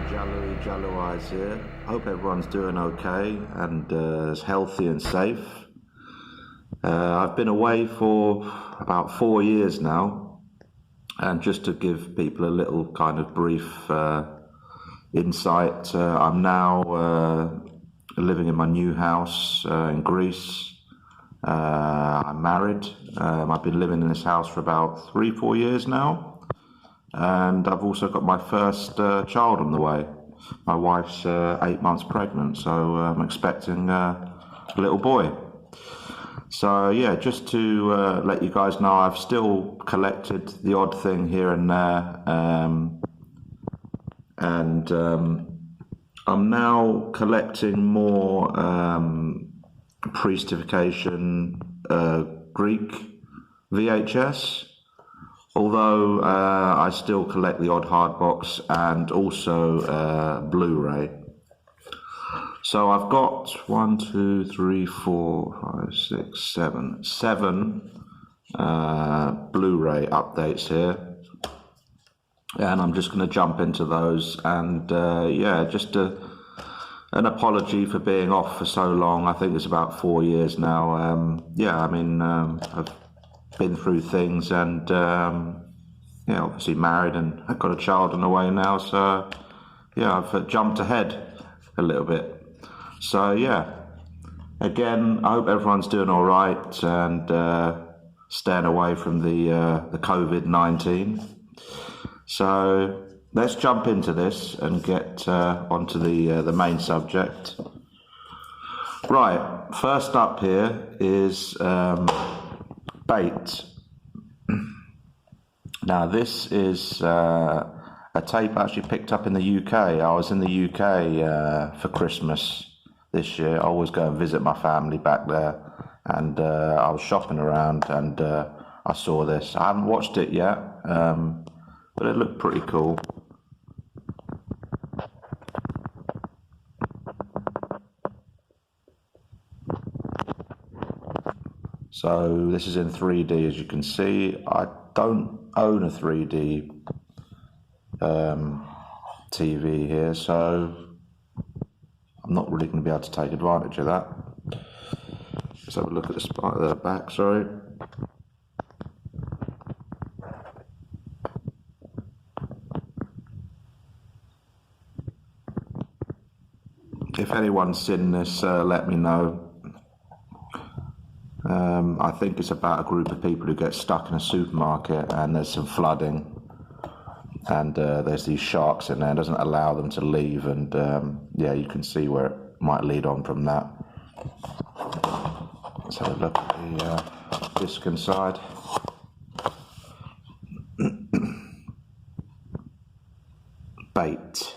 GialloEyes here. Hope everyone's doing okay and is healthy and safe. I've been away for about 4 years now, and just to give people a little kind of brief insight, I'm now living in my new house in Greece. I'm married. I've been living in this house for about 3-4 years now, and I've also got my first child on the way. My wife's 8 months pregnant, so I'm expecting a little boy. So yeah, just to let you guys know, I've still collected the odd thing here and there, and I'm now collecting more priestification Greek VHS, although I still collect the odd hardbox and also Blu-ray. So I've got 7 Blu-ray updates here, and I'm just going to jump into those. And yeah, just an apology for being off for so long. I think it's about 4 years now. Yeah, I mean, I've been through things, and yeah, obviously married, and I've got a child on the way now. So yeah, I've jumped ahead a little bit. So yeah, again, I hope everyone's doing all right and staying away from the COVID-19. So let's jump into this and get onto the main subject. Right, first up here is bait. Now this is a tape I actually picked up in the UK. I was in the UK for Christmas this year. I always go and visit my family back there, and I was shopping around, and I saw this. I haven't watched it yet, but it looked pretty cool. So this is in 3D, as you can see. I don't own a 3D TV here, so I'm not really going to be able to take advantage of that. Let's have a look at the spot at the back, sorry. If anyone's seen this, let me know. I think it's about a group of people who get stuck in a supermarket, and there's some flooding, and there's these sharks in there. It doesn't allow them to leave, and yeah, you can see where it might lead on from that. Let's have a look at the disc inside. Bait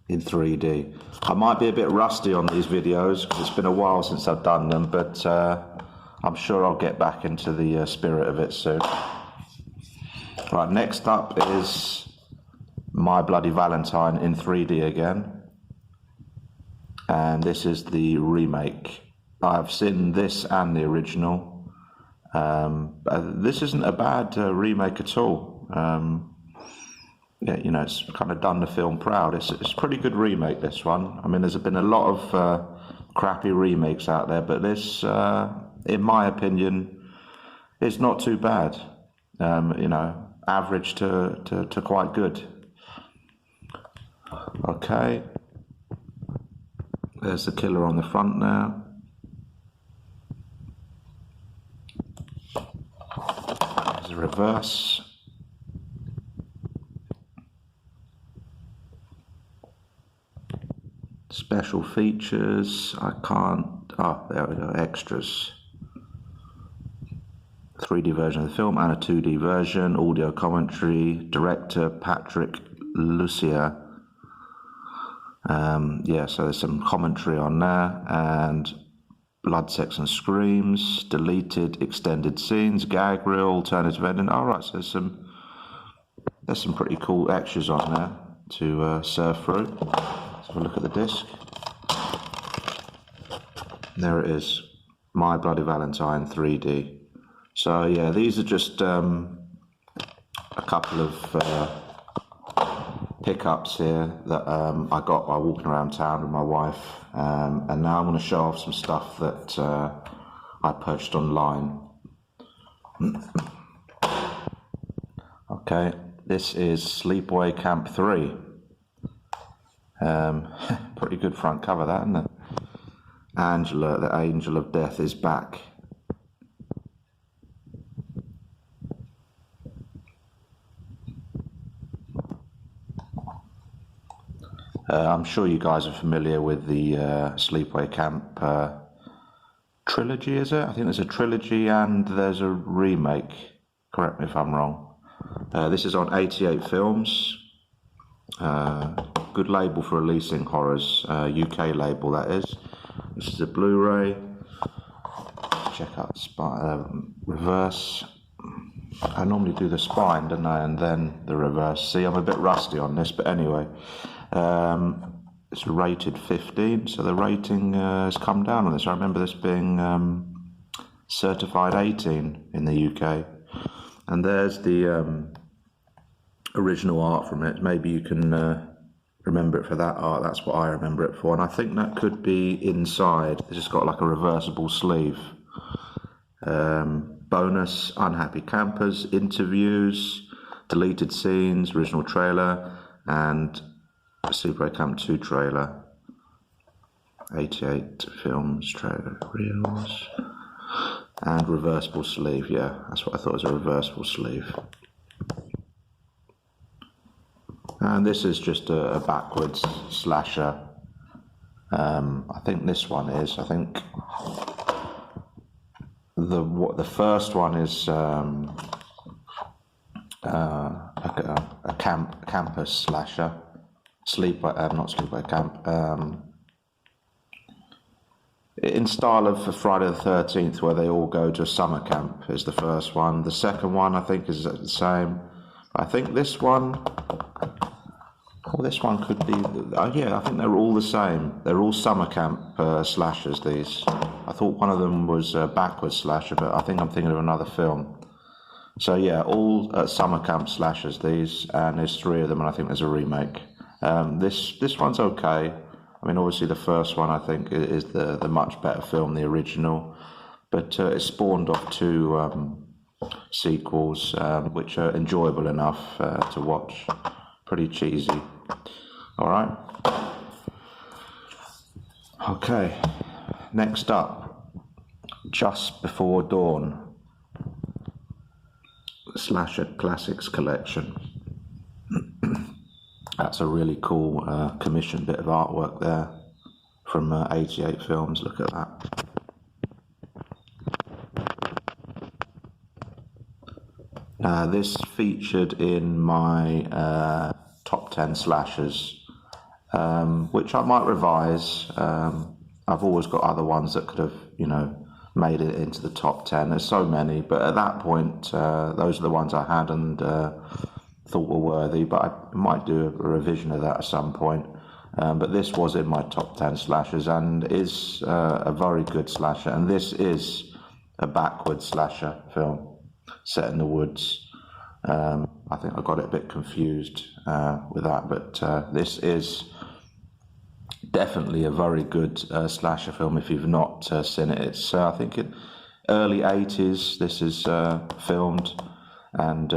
in 3D. I might be a bit rusty on these videos because it's been a while since I've done them, but I'm sure I'll get back into the spirit of it soon. Right, next up is My Bloody Valentine in 3D again, and this is the remake. I've seen this and the original. This isn't a bad remake at all. Yeah, you know, it's kind of done the film proud. It's a pretty good remake, this one. I mean, there's been a lot of crappy remakes out there, but this, in my opinion, is not too bad. You know, average to quite good. Okay, there's the killer on the front now. There's a reverse. Special features, I can't, oh, there we go, extras. 3D version of the film and a 2D version, audio commentary, director Patrick Lucia. Yeah, so there's some commentary on there, and blood, sex and screams, deleted extended scenes, gag reel, alternative ending. All right, so there's some pretty cool extras on there to surf through. Let's have a look at the disc. There it is, My Bloody Valentine 3D. So yeah, these are just a couple of pickups here that I got by walking around town with my wife, and now I'm going to show off some stuff that I purchased online. Okay, this is Sleepaway Camp 3. Pretty good front cover, that, isn't it? Angela, the Angel of Death, is back. I'm sure you guys are familiar with the Sleepaway Camp trilogy, is it? I think there's a trilogy and there's a remake. Correct me if I'm wrong. This is on 88 Films. Good label for releasing horrors. UK label, that is. This is a Blu-ray. Check out the reverse. I normally do the spine, don't I, and then the reverse. See, I'm a bit rusty on this, but anyway. It's rated 15, so the rating has come down on this. I remember this being certified 18 in the UK. And there's the original art from it. Maybe you can remember it for that art. That's what I remember it for. And I think that could be inside. It's just got like a reversible sleeve. Bonus, Unhappy Campers, interviews, deleted scenes, original trailer, and Sleepaway Camp 2 trailer. 88 Films trailer, reels, and reversible sleeve. Yeah, that's what I thought was a reversible sleeve. And this is just a backwards slasher. I think this one is. I think the first one is a campus slasher. Not Sleepaway Camp. In style of Friday the 13th, where they all go to a summer camp, is the first one. The second one, I think, is the same. I think this one. Well, this one could be. Yeah, I think they're all the same. They're all summer camp slashers. These. I thought one of them was a backwards slasher, but I think I'm thinking of another film. So yeah, all summer camp slashers. These, and there's 3 of them, and I think there's a remake. This one's okay. I mean, obviously the first one I think is the much better film, the original, but it spawned off 2 sequels, which are enjoyable enough to watch. Pretty cheesy. All right. Okay. Next up, Just Before Dawn, Slasher Classics Collection. That's a really cool commissioned bit of artwork there from 88 Films. Look at that. This featured in my top 10 slashers, which I might revise. I've always got other ones that could have, made it into the top 10. There's so many, but at that point, those are the ones I had and thought were worthy, but I might do a revision of that at some point. But this was in my top 10 slashers and is a very good slasher. And this is a backwards slasher film set in the woods. I think I got it a bit confused with that, but this is definitely a very good slasher film if you've not seen it. It's I think in early 80s this is filmed, and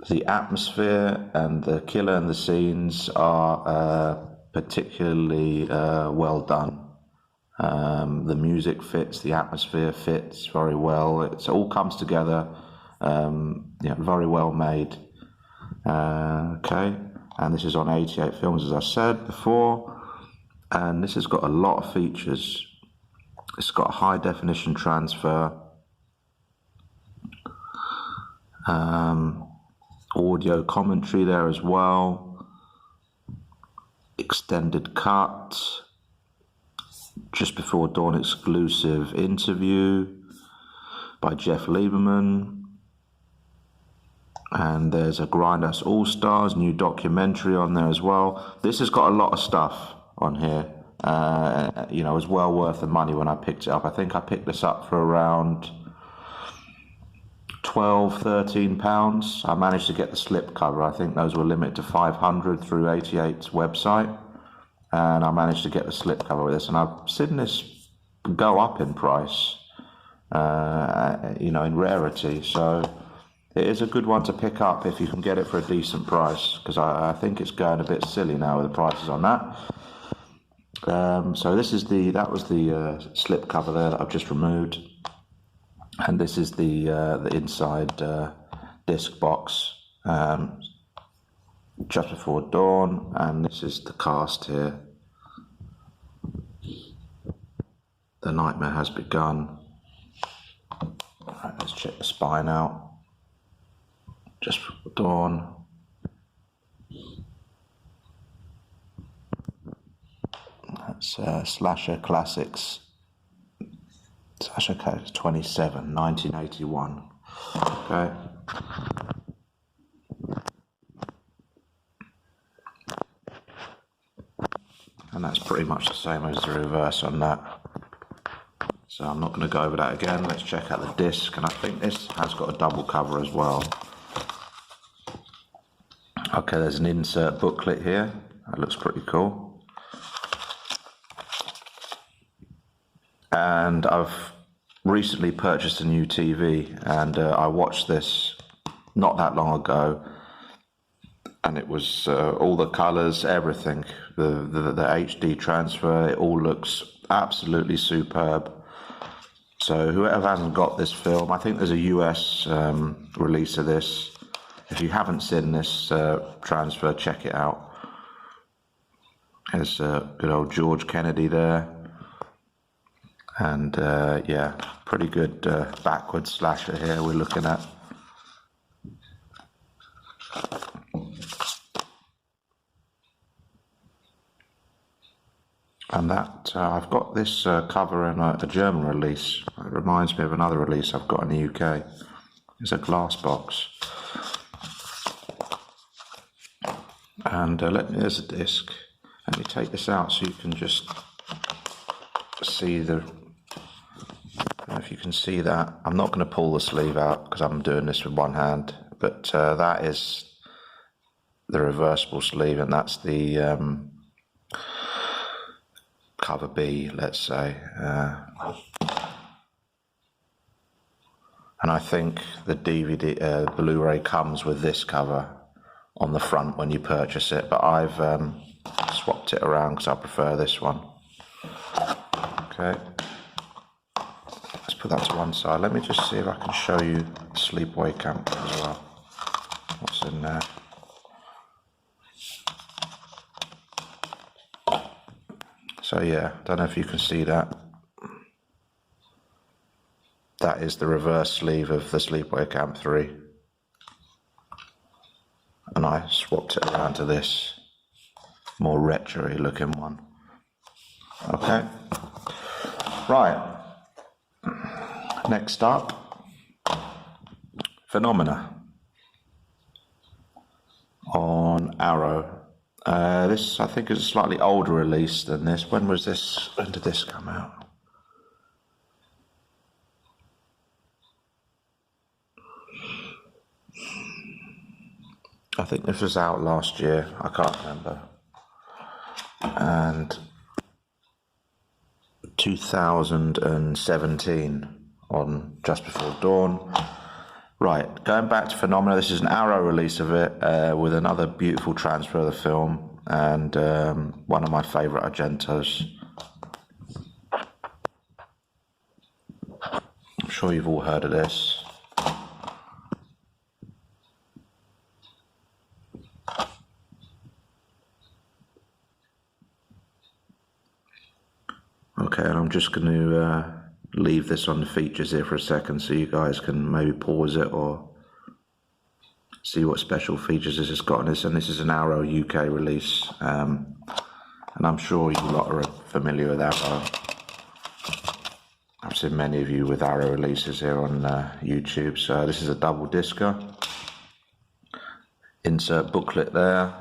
the atmosphere and the killer and the scenes are particularly well done. The music fits, the atmosphere fits very well. It all comes together, very well made. Okay, and this is on 88 Films, as I said before, and this has got a lot of features. It's got a high definition transfer, audio commentary there as well, extended cut, Just Before Dawn exclusive interview by Jeff Lieberman, and there's a Grindhouse All Stars new documentary on there as well. This has got a lot of stuff on here. It was well worth the money when I picked it up. I think I picked this up for around £12–13. I managed to get the slip cover. I think those were limited to 500 through 88's website, and I managed to get the slip cover with this, and I've seen this go up in price, you know, in rarity, so it is a good one to pick up if you can get it for a decent price, because I think it's going a bit silly now with the prices on that. So this is that was the slip cover there that I've just removed, and this is the inside disc box, Just Before Dawn, and this is the cast here. The Nightmare Has Begun. Right, let's check the spine out. Just Before Dawn. That's Slasher Classics. Slasher Classics 27, 1981. Okay. And that's pretty much the same as the reverse on that. So I'm not going to go over that again. Let's check out the disc, and I think this has got a double cover as well. Okay, there's an insert booklet here. That looks pretty cool. And I've recently purchased a new TV, and I watched this not that long ago, and it was all the colours, everything, the HD transfer, it all looks absolutely superb. So whoever hasn't got this film, I think there's a US release of this. If you haven't seen this transfer, check it out. There's good old George Kennedy there. And yeah, pretty good backwards slasher here we're looking at. And that, I've got this cover in a German release. It reminds me of another release I've got in the UK. It's a glass box. And there's a disc. Let me take this out so you can just see the, I don't know if you can see that. I'm not going to pull the sleeve out because I'm doing this with one hand, but that is the reversible sleeve, and that's the cover B, let's say. And I think the DVD, Blu-ray comes with this cover on the front when you purchase it, but I've swapped it around because I prefer this one. Okay, let's put that to one side. Let me just see if I can show you Sleepaway Camp as well. What's in there? So yeah, don't know if you can see that. That is the reverse sleeve of the Sleepaway Camp 3. And I swapped it around to this more retro-y looking one. Okay. Right. Next up, Phenomena on Arrow. This, I think, is a slightly older release than this. When was this? When did this come out? I think this was out last year. I can't remember. And 2017 on Just Before Dawn. Right, going back to Phenomena, this is an Arrow release of it with another beautiful transfer of the film, and one of my favourite Argentos. I'm sure you've all heard of this. Okay, and I'm just going to leave this on the features here for a second so you guys can maybe pause it or see what special features this has got in this. And this is an Arrow UK release, and I'm sure you lot are familiar with Arrow. I've seen many of you with Arrow releases here on YouTube. So this is a double discer. Insert booklet there,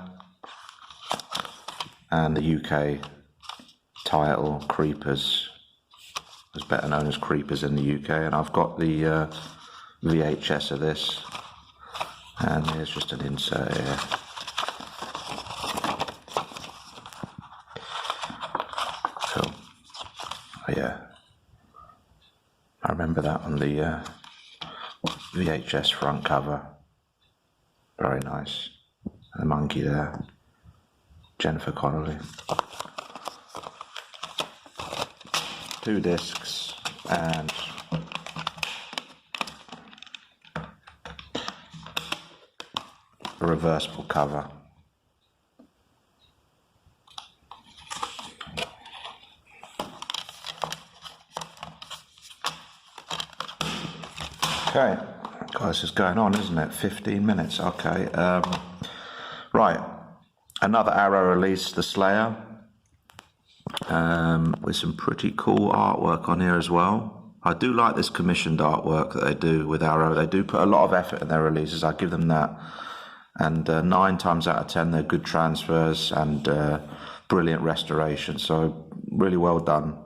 and the UK title, Creepers, is better known as Creepers in the UK, and I've got the VHS of this, and here's just an insert here. Cool. Oh, yeah, I remember that on the VHS front cover. Very nice. The monkey there, Jennifer Connelly. 2 discs and a reversible cover. Okay, God, this is going on, isn't it? 15 minutes, okay. Right, another Arrow release, The Slayer, with some pretty cool artwork on here as well. I do like this commissioned artwork that they do with Arrow. They do put a lot of effort in their releases, I give them that. And 9 times out of 10, they're good transfers and brilliant restoration, so really well done.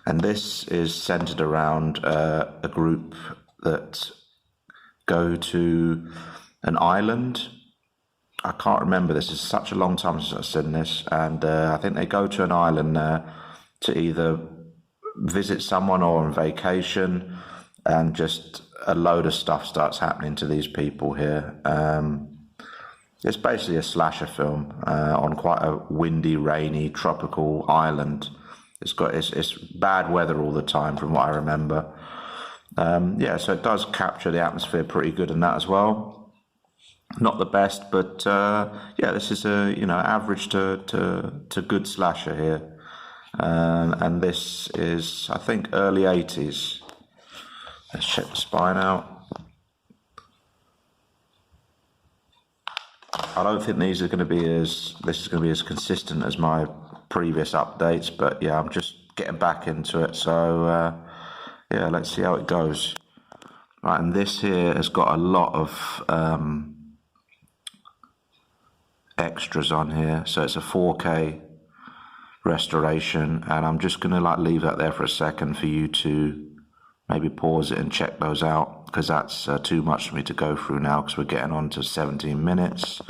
And this is centered around a group that go to an island. I can't remember, this is such a long time since I've seen this, and I think they go to an island to either visit someone or on vacation, and just a load of stuff starts happening to these people here. It's basically a slasher film on quite a windy, rainy, tropical island. It's bad weather all the time, from what I remember. Yeah, so it does capture the atmosphere pretty good in that as well. Not the best, but yeah, this is a average to good slasher here, and this is, I think, early 80s. Let's check the spine out. I don't think this is going to be as consistent as my previous updates, but yeah, I'm just getting back into it, so yeah, let's see how it goes. Right, and this here has got a lot of extras on here, so it's a 4K restoration, and I'm just going to leave that there for a second for you to maybe pause it and check those out, because that's too much for me to go through now, because we're getting on to 17 minutes.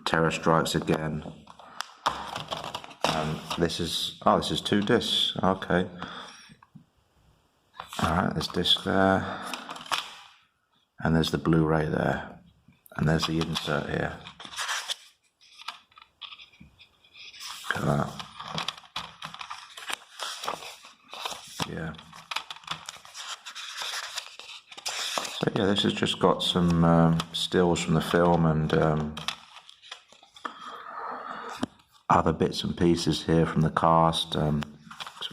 Terror Strikes Again. This is 2 discs. Okay. Alright, there's disc there. And there's the Blu-ray there. And there's the insert here. Look at that. Yeah. So yeah, this has just got some stills from the film and other bits and pieces here from the cast. Some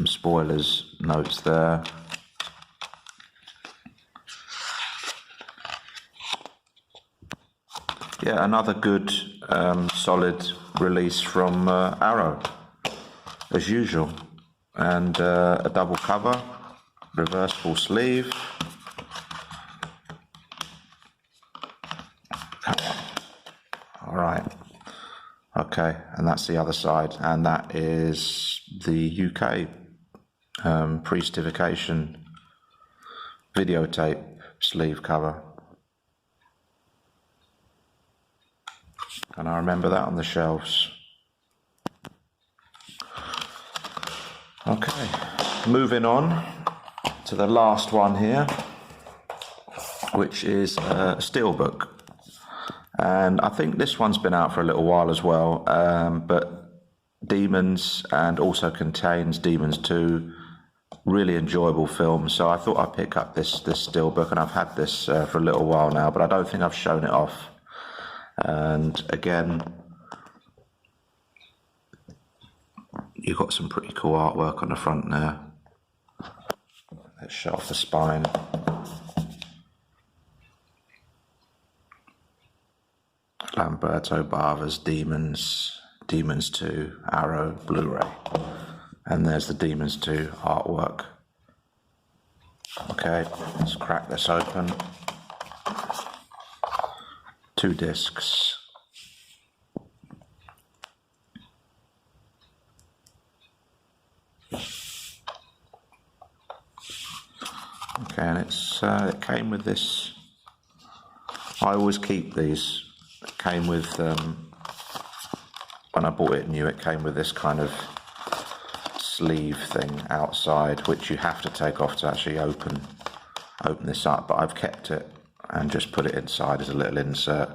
spoilers notes there. Yeah, another good solid release from Arrow, as usual. And a double cover, reversible sleeve. All right. Okay, and that's the other side, and that is the UK pre-stification videotape sleeve cover. And I remember that on the shelves. Okay, moving on to the last one here, which is a steelbook. And I think this one's been out for a little while as well, but Demons, and also contains Demons 2, really enjoyable film. So I thought I'd pick up this steelbook, and I've had this for a little while now, but I don't think I've shown it off. And again, you've got some pretty cool artwork on the front there. Let's show off the spine. Lamberto Bava's Demons, Demons 2, Arrow, Blu-ray. And there's the Demons 2 artwork. Okay, let's crack this open. 2 discs. Okay, and it came with this. I always keep these. It came with when I bought it new. It came with this kind of sleeve thing outside, which you have to take off to actually open this up. But I've kept it and just put it inside as a little insert.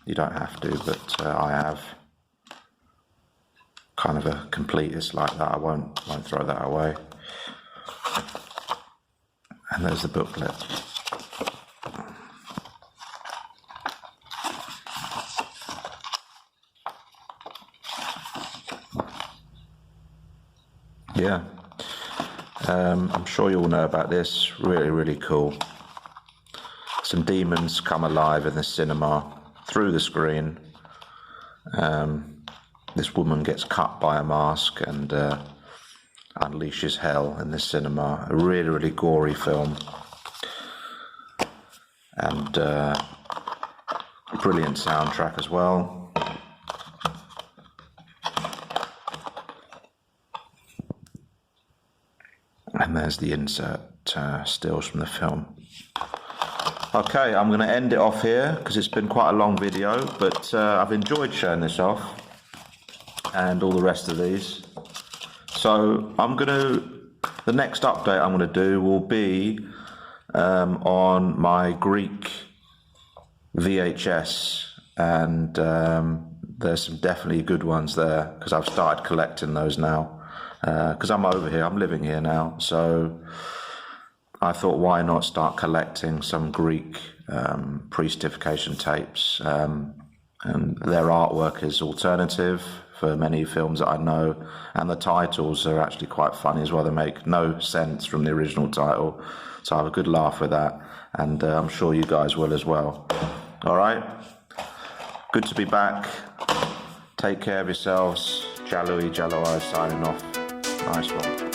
You don't have to, but I have. Kind of a completist like that. I won't throw that away. And there's the booklet. Yeah, I'm sure you all know about this. Really, really cool. Some demons come alive in the cinema through the screen. This woman gets cut by a mask and unleashes hell in the cinema. A really, really gory film. And brilliant soundtrack as well. And there's the insert stills from the film. Okay, I'm going to end it off here because it's been quite a long video, but I've enjoyed showing this off and all the rest of these. So the next update I'm going to do will be on my Greek VHS, and there's some definitely good ones there because I've started collecting those now because I'm over here, I'm living here now, so I thought why not start collecting some Greek pre-certification tapes, and their artwork is alternative for many films that I know, and the titles are actually quite funny as well. They make no sense from the original title, so I have a good laugh with that, and I'm sure you guys will as well. All right, good to be back. Take care of yourselves. GialloEyes signing off. Nice one.